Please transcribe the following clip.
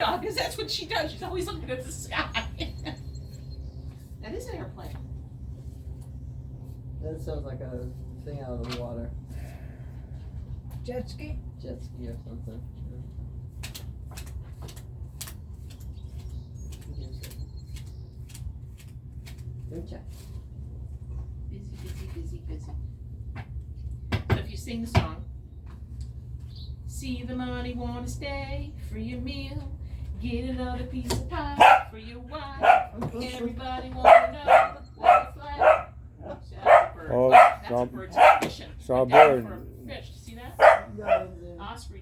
Yeah, because that's what she does. She's always looking at the sky. That is an airplane. That sounds like a thing out of the water. Jet ski? Jet ski or something. Good job. Busy, busy, busy, busy. So if you sing the song, see the money, wanna stay for your meal, get another piece of pie for your wife. Everybody wanna know what it's like. So that's a bird. Oh, That's a bird's fishing. saw a Like that bird. for a fish. See that? No, Osprey.